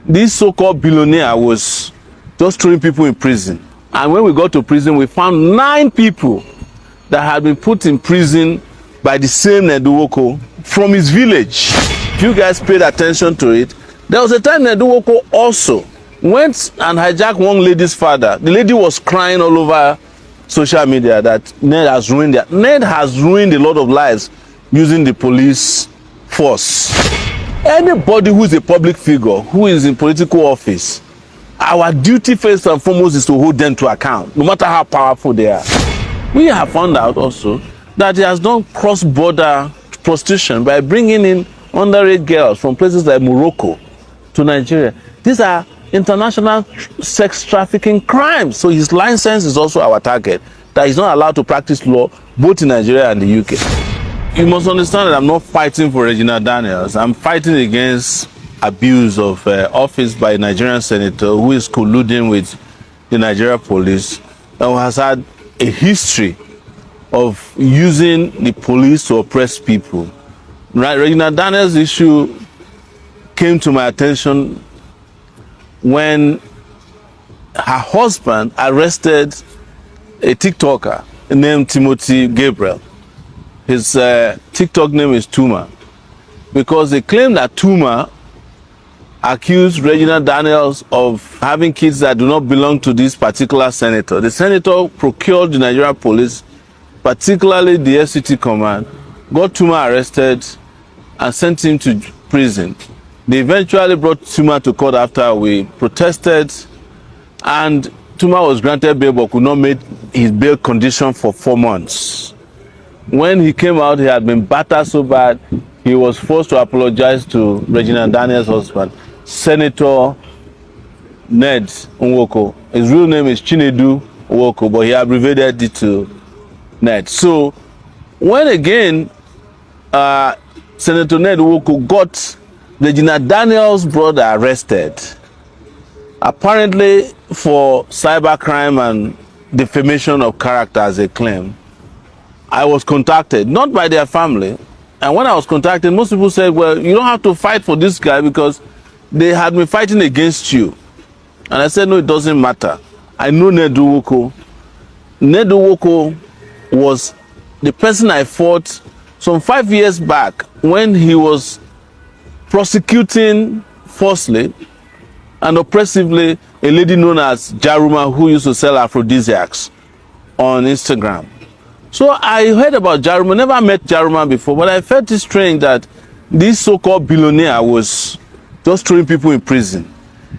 this so-called billionaire was just throwing people in prison. And when we got to prison, we found 9 people that had been put in prison by the same Neduwoko from his village. If you guys paid attention to it, there was a time Neduwoko also went and hijacked one lady's father. The lady was crying all over social media that Ned has ruined a lot of lives using the police force. Anybody who is a public figure, who is in political office, our duty first and foremost is to hold them to account, no matter how powerful they are. We have found out also that he has done cross-border prostitution by bringing in underage girls from places like Morocco to Nigeria. These are international sex trafficking crimes. So his license is also our target, that he's not allowed to practice law both in Nigeria and the UK. You must understand that I'm not fighting for Regina Daniels. I'm fighting against abuse of office by a Nigerian senator who is colluding with the Nigeria police and who has had a history of using the police to oppress people. Right? Regina Daniels' issue came to my attention when her husband arrested a TikToker named Timothy Gabriel. His TikTok name is Tuma, because they claim that Tuma accused Regina Daniels of having kids that do not belong to this particular senator. The senator procured the Nigerian police, particularly the FCT command, got Tuma arrested and sent him to prison. They eventually brought Tuma to court after we protested, and Tuma was granted bail but could not meet his bail condition for 4 months. When he came out, he had been battered so bad, he was forced to apologize to Regina Daniels' husband, Senator Ned Nwoko. His real name is Chinedu Nwoko, but he abbreviated it to Ned. So when again Senator Ned Nwoko got Regina Daniels' brother arrested, apparently for cybercrime and defamation of character as a claim, I was contacted, not by their family. And when I was contacted, most people said, well, you don't have to fight for this guy because they had been fighting against you. And I said, no, it doesn't matter. I know Ned Nwoko. Ned Nwoko was the person I fought some 5 years back when he was prosecuting falsely and oppressively a lady known as Jaruma who used to sell aphrodisiacs on Instagram. So I heard about Jaruma, never met Jaruma before, but I felt it strange that this so-called billionaire was just throwing people in prison.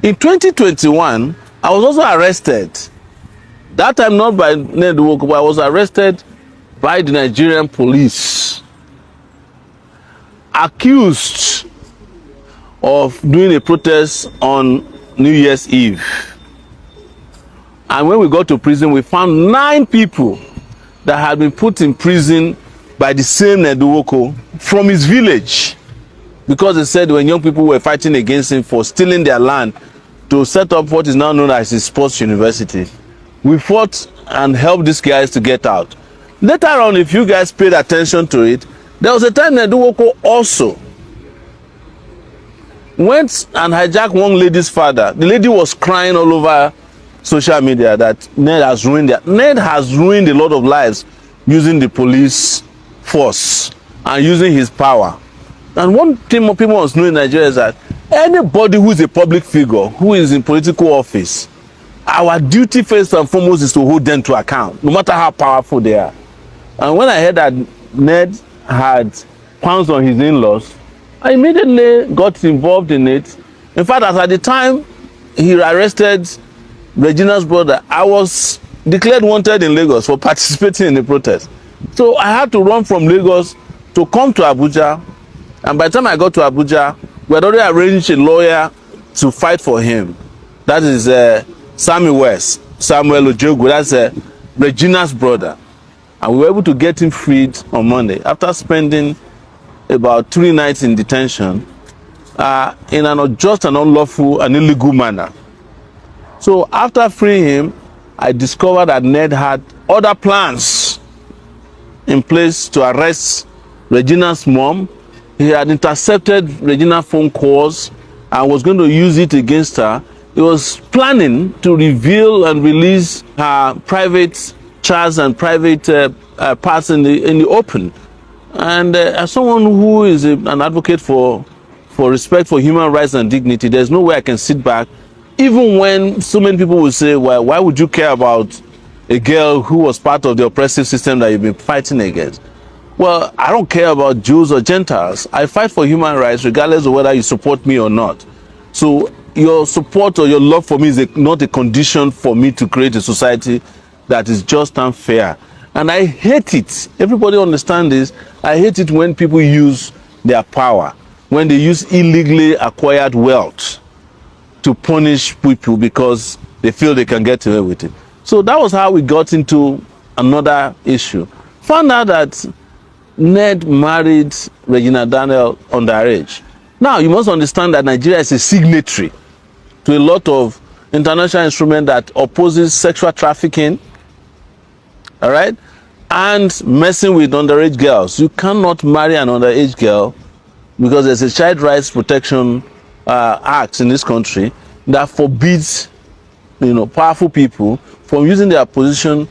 In 2021, I was also arrested. That time not by Ned Nwoko, but I was arrested by the Nigerian police, accused of doing a protest on New Year's Eve. And when we got to prison, we found 9 people that had been put in prison by the same Ned Nwoko from his village, because they said when young people were fighting against him for stealing their land to set up what is now known as his sports university. We fought and helped these guys to get out. Later on, if you guys paid attention to it, there was a time Ned Nwoko also went and hijacked one lady's father. The lady was crying all over social media that Ned has ruined a lot of lives using the police force and using his power. And one thing people must know in Nigeria is that anybody who is a public figure, who is in political office, our duty first and foremost is to hold them to account, no matter how powerful they are. And when I heard that Ned had pounced on his in-laws, I immediately got involved in it. In fact, as at the time he arrested Regina's brother, I was declared wanted in Lagos for participating in the protest. So I had to run from Lagos to come to Abuja. And by the time I got to Abuja, we had already arranged a lawyer to fight for him. That is Samuel Ojogo, that's Regina's brother. And we were able to get him freed on Monday after spending about 3 nights in detention in an unjust and unlawful and illegal manner. So after freeing him, I discovered that Ned had other plans in place to arrest Regina's mom. He had intercepted Regina's phone calls and was going to use it against her. He was planning to reveal and release her private chats and private parts in the open. And as someone who is an advocate for respect for human rights and dignity, there's no way I can sit back, even when so many people will say, well, why would you care about a girl who was part of the oppressive system that you've been fighting against? Well, I don't care about Jews or Gentiles. I fight for human rights regardless of whether you support me or not. So your support or your love for me is not a condition for me to create a society that is just and fair. And I hate it. Everybody understand this. I hate it when people use their power, when they use illegally acquired wealth to punish people because they feel they can get away with it. So that was how we got into another issue. Found out that Ned married Regina Daniels underage. Now, you must understand that Nigeria is a signatory to a lot of international instruments that opposes sexual trafficking, all right, and messing with underage girls. You cannot marry an underage girl because there's a Child Rights Protection Act in this country that forbids, powerful people from using their position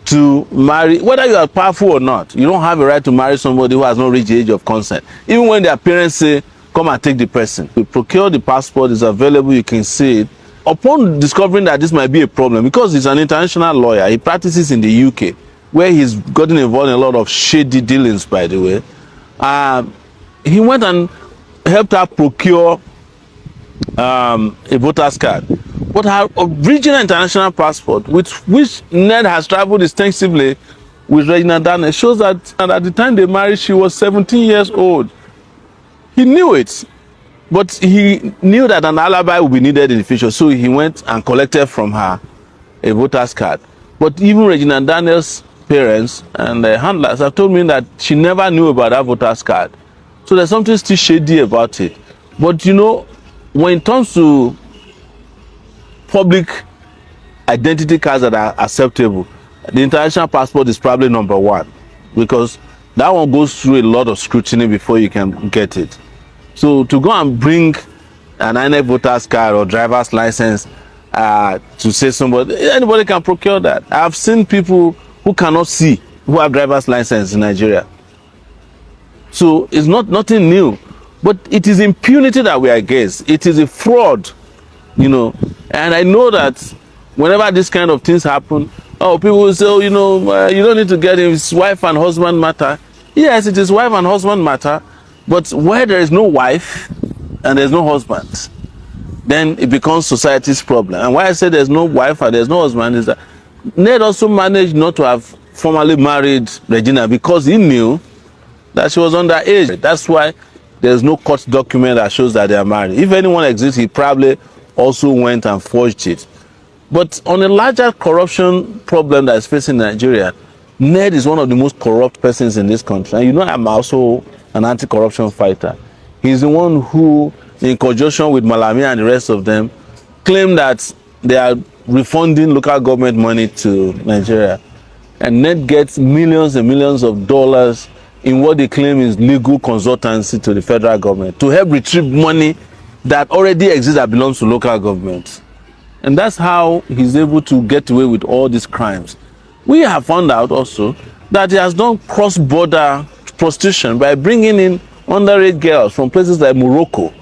to marry, whether you are powerful or not. You don't have a right to marry somebody who has not reached the age of consent, even when their parents say, come and take the person. You procure the passport, it's available, you can see it. Upon discovering that this might be a problem, because he's an international lawyer, he practices in the UK, where he's gotten involved in a lot of shady dealings, by the way. He went and helped her procure a voter's card. But her original international passport, with which Ned has traveled extensively with Regina Daniels, shows that at the time they married, she was 17 years old. He knew it, but he knew that an alibi would be needed in the future, so he went and collected from her a voter's card. But even Regina Daniels' parents and the handlers have told me that she never knew about that voter's card. So there's something still shady about it. But when it comes to public identity cards that are acceptable, the international passport is probably number one, because that one goes through a lot of scrutiny before you can get it. So to go and bring an INEC voter's card or driver's license to say anybody can procure that. I've seen people who cannot see who have driver's license in Nigeria. So it's nothing new, but it is impunity that we are against. It is a fraud, and I know that whenever this kind of things happen, people will say, you don't need to get him, it's wife and husband matter. Yes, it is wife and husband matter, but where there is no wife and there's no husband, then it becomes society's problem. And why I say there's no wife and there's no husband is that Ned also managed not to have formally married Regina because he knew that she was underage. That's why there's no court document that shows that they are married. If anyone exists, he probably also went and forged it. But on a larger corruption problem that is facing Nigeria, Ned is one of the most corrupt persons in this country. And I'm also an anti-corruption fighter. He's the one who, in conjunction with Malami and the rest of them, claim that they are refunding local government money to Nigeria. And Ned gets millions and millions of dollars in what they claim is legal consultancy to the federal government to help retrieve money that already exists that belongs to local governments. And that's how he's able to get away with all these crimes. We have found out also that he has done cross-border prostitution by bringing in underage girls from places like Morocco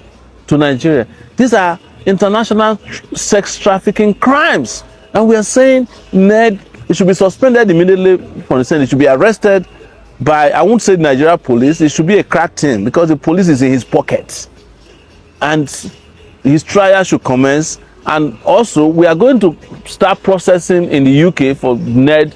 to Nigeria. These are international sex trafficking crimes. And we are saying Ned, he should be suspended immediately from the Senate. He should be arrested by, I won't say Nigeria police, it should be a crack team because the police is in his pocket. And his trial should commence. And also, we are going to start processing in the UK for Ned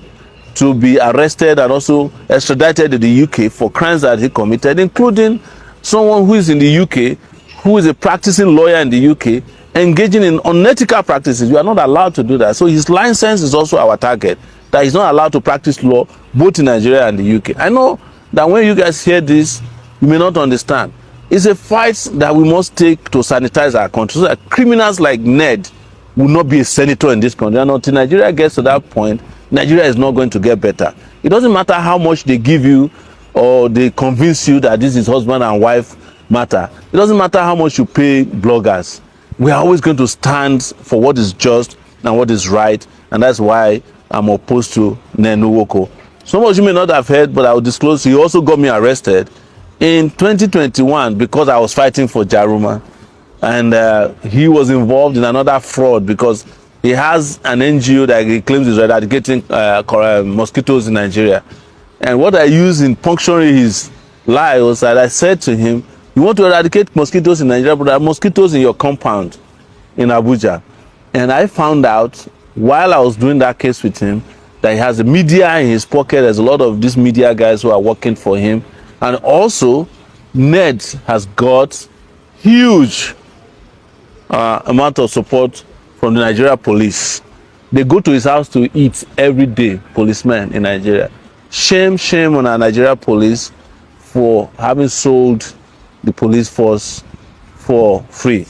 to be arrested and also extradited to the UK for crimes that he committed, including someone who is in the UK, who is a practicing lawyer in the UK, engaging in unethical practices. You are not allowed to do that. So his license is also our target, that he's not allowed to practice law both in Nigeria and the UK. I know that when you guys hear this, you may not understand. It's a fight that we must take to sanitize our country so that criminals like Ned will not be a senator in this country. And until Nigeria gets to that point, Nigeria is not going to get better. It doesn't matter how much they give you or they convince you that this is husband and wife matter. It doesn't matter how much you pay bloggers. We are always going to stand for what is just and what is right, and that's why I'm opposed to Nwoko. Some of you may not have heard, but I will disclose. He also got me arrested in 2021 because I was fighting for Jaruma, and he was involved in another fraud because he has an NGO that he claims is eradicating mosquitoes in Nigeria. And what I used in puncturing his lie was that I said to him, you want to eradicate mosquitoes in Nigeria, but there are mosquitoes in your compound in Abuja. And I found out while I was doing that case with him that he has the media in his pocket. There's a lot of these media guys who are working for him. And also, Ned has got huge amount of support from the Nigeria police. They go to his house to eat every day, policemen in Nigeria. Shame on our Nigeria police for having sold the police force for free.